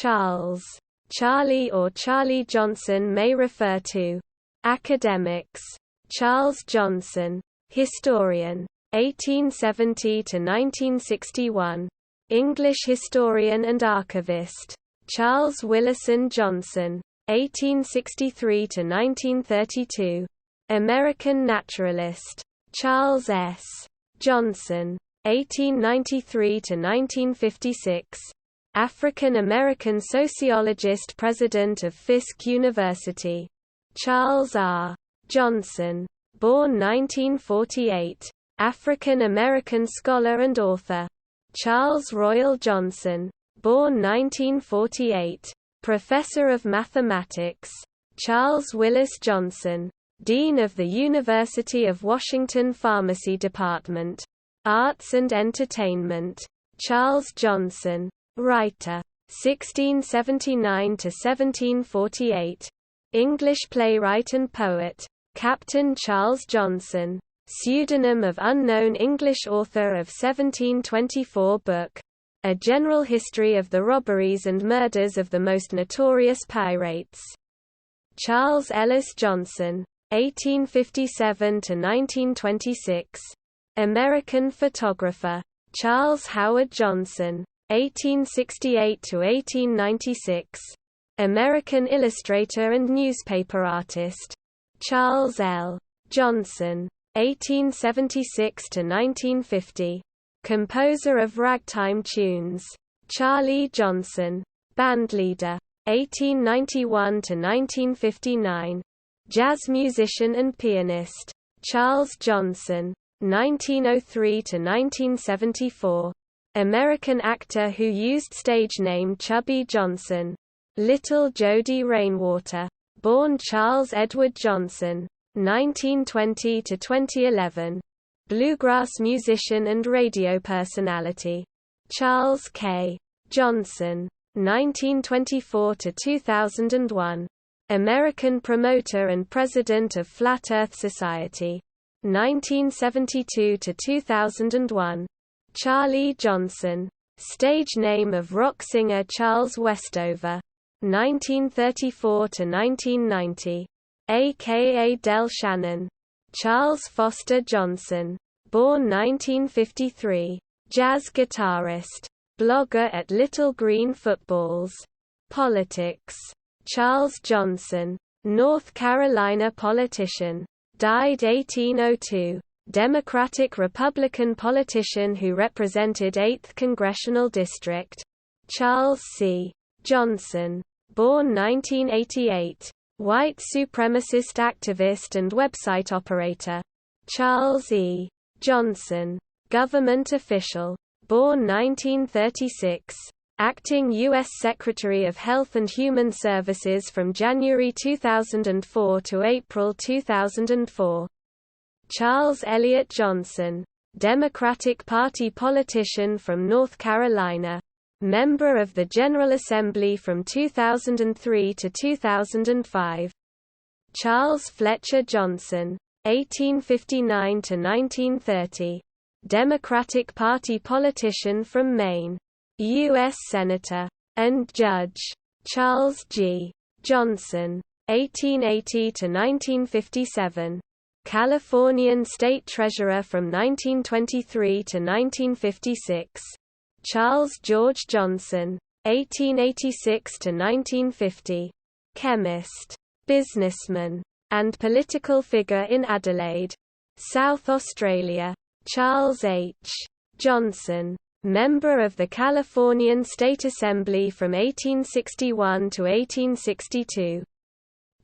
Charles, Charlie or Charlie Johnson may refer to. Academics: Charles Johnson, historian, 1870 to 1961. English historian and archivist. Charles Willison Johnson, 1863 to 1932. American naturalist. Charles S. Johnson, 1893 to 1956. African American sociologist, president of Fisk University. Charles R. Johnson, born 1948. African American scholar and author. Charles Royal Johnson, born 1948. Professor of mathematics. Charles Willis Johnson, Dean of the University of Washington Pharmacy Department. Arts and Entertainment. Charles Johnson, writer. 1679 to 1748. English playwright and poet. Captain Charles Johnson, pseudonym of unknown English author of 1724 book, A General History of the Robberies and Murders of the Most Notorious Pirates. Charles Ellis Johnson, 1857 to 1926. American photographer. Charles Howard Johnson, 1868 to 1896. American illustrator and newspaper artist. Charles L. Johnson, 1876 to 1950. Composer of ragtime tunes. Charlie Johnson, bandleader, 1891 to 1959. Jazz musician and pianist. Charles Johnson, 1903 to 1974. American actor who used stage name Chubby Johnson. Little Jody Rainwater, born Charles Edward Johnson, 1920 to 2011. Bluegrass musician and radio personality. Charles K. Johnson, 1924 to 2001. American promoter and president of Flat Earth Society, 1972 to 2001. Charlie Johnson, stage name of rock singer Charles Westover, 1934 to 1990. A.K.A. Del Shannon. Charles Foster Johnson, born 1953. Jazz guitarist. Blogger at Little Green Footballs. Politics. Charles Johnson, North Carolina politician. Died 1802. Democratic-Republican politician who represented 8th Congressional District. Charles C. Johnson, born 1988. White supremacist activist and website operator. Charles E. Johnson, government official. Born 1936. Acting U.S. Secretary of Health and Human Services from January 2004 to April 2004. Charles Elliott Johnson, Democratic Party politician from North Carolina. Member of the General Assembly from 2003 to 2005. Charles Fletcher Johnson, 1859 to 1930. Democratic Party politician from Maine. U.S. Senator and Judge. Charles G. Johnson, 1880 to 1957. Californian State Treasurer from 1923 to 1956. Charles George Johnson, 1886 to 1950. Chemist, businessman, and political figure in Adelaide, South Australia. Charles H. Johnson, member of the Californian State Assembly from 1861 to 1862.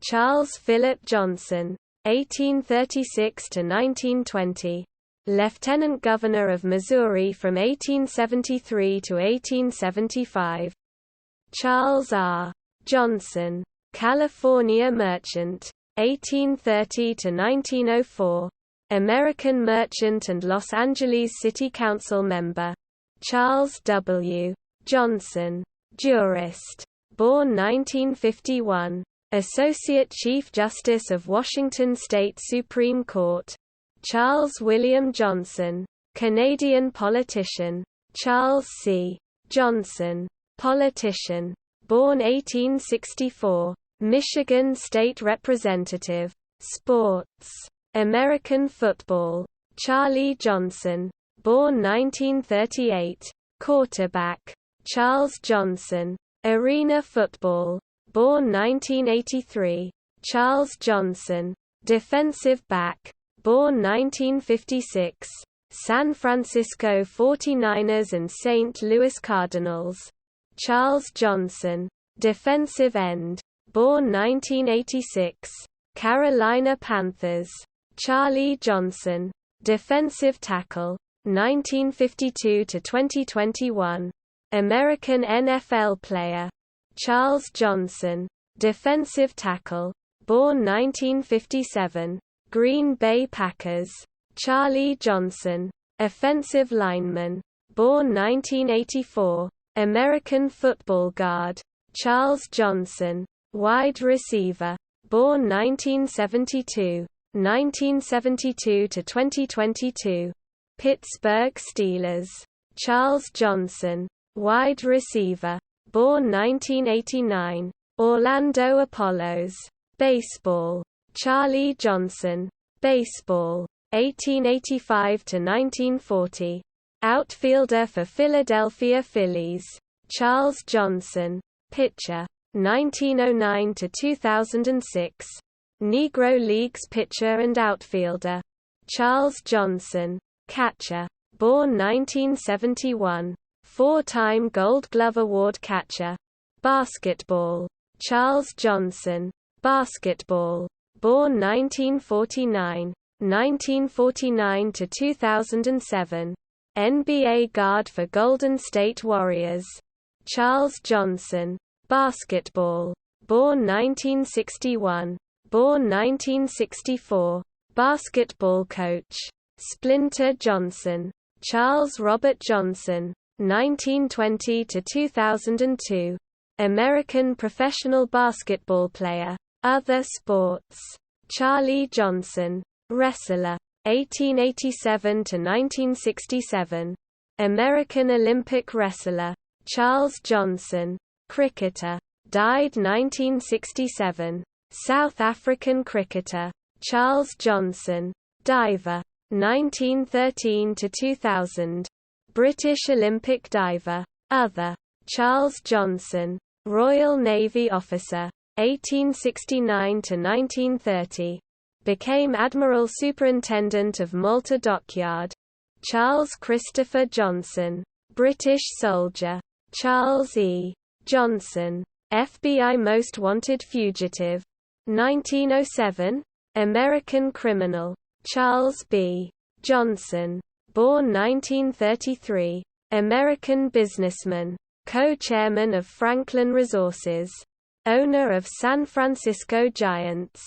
Charles Philip Johnson, 1836 to 1920. Lieutenant Governor of Missouri from 1873 to 1875. Charles R. Johnson, California merchant, 1830 to 1904. American merchant and Los Angeles City Council member. Charles W. Johnson, jurist, born 1951. Associate Chief Justice of Washington State Supreme Court. Charles William Johnson, Canadian politician. Charles C. Johnson, politician, born 1864, Michigan State Representative. Sports. American football. Charlie Johnson, born 1938, quarterback. Charles Johnson. Arena football, born 1983, Charles Johnson. Defensive back, born 1956, San Francisco 49ers and St. Louis Cardinals. Charles Johnson. Defensive end, born 1986, Carolina Panthers. Charlie Johnson. Defensive tackle, 1952 to 2021. American NFL player. Charles Johnson. Defensive tackle, born 1957, Green Bay Packers. Charlie Johnson. Offensive lineman, born 1984, American football guard. Charles Johnson. Wide receiver, born 1972, 1972 to 2022. Pittsburgh Steelers. Charles Johnson. Wide receiver, born 1989, Orlando Apollos. Baseball. Charlie Johnson. Baseball, 1885 to 1940. Outfielder for Philadelphia Phillies. Charles Johnson. Pitcher, 1909 to 2006. Negro Leagues pitcher and outfielder. Charles Johnson. Catcher, born 1971. Four-time Gold Glove Award catcher. Basketball. Charles Johnson. Basketball, born 1949, 1949 to 2007. NBA guard for Golden State Warriors. Charles Johnson. Basketball, born 1961, born 1964. Basketball coach. Splinter Johnson. Charles Robert Johnson. 1920 to 2002. American professional basketball player. Other sports. Charlie Johnson. Wrestler, 1887 to 1967. American Olympic wrestler. Charles Johnson. Cricketer, died 1967. South African cricketer. Charles Johnson. Diver, 1913 to 2000. British Olympic diver. Other. Charles Johnson. Royal Navy officer, 1869 to 1930. Became Admiral Superintendent of Malta Dockyard. Charles Christopher Johnson. British soldier. Charles E. Johnson. FBI Most Wanted Fugitive. 1907. American criminal. Charles B. Johnson. Born 1933. American businessman. Co-chairman of Franklin Resources. Owner of San Francisco Giants.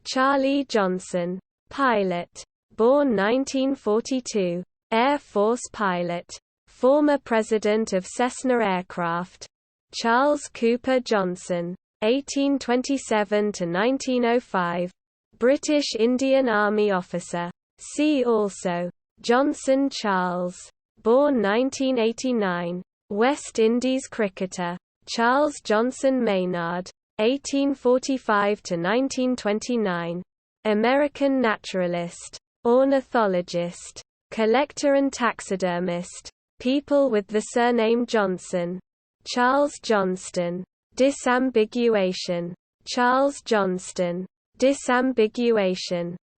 Charlie Johnson. Pilot. Born 1942. Air Force pilot. Former president of Cessna Aircraft. Charles Cooper Johnson. 1827 to 1905. British Indian Army officer. See also. Johnson Charles. Born 1989. West Indies cricketer. Charles Johnson Maynard. 1845 to 1929. American naturalist. Ornithologist. Collector and taxidermist. People with the surname Johnson. Charles Johnston. Disambiguation. Charles Johnston. Disambiguation.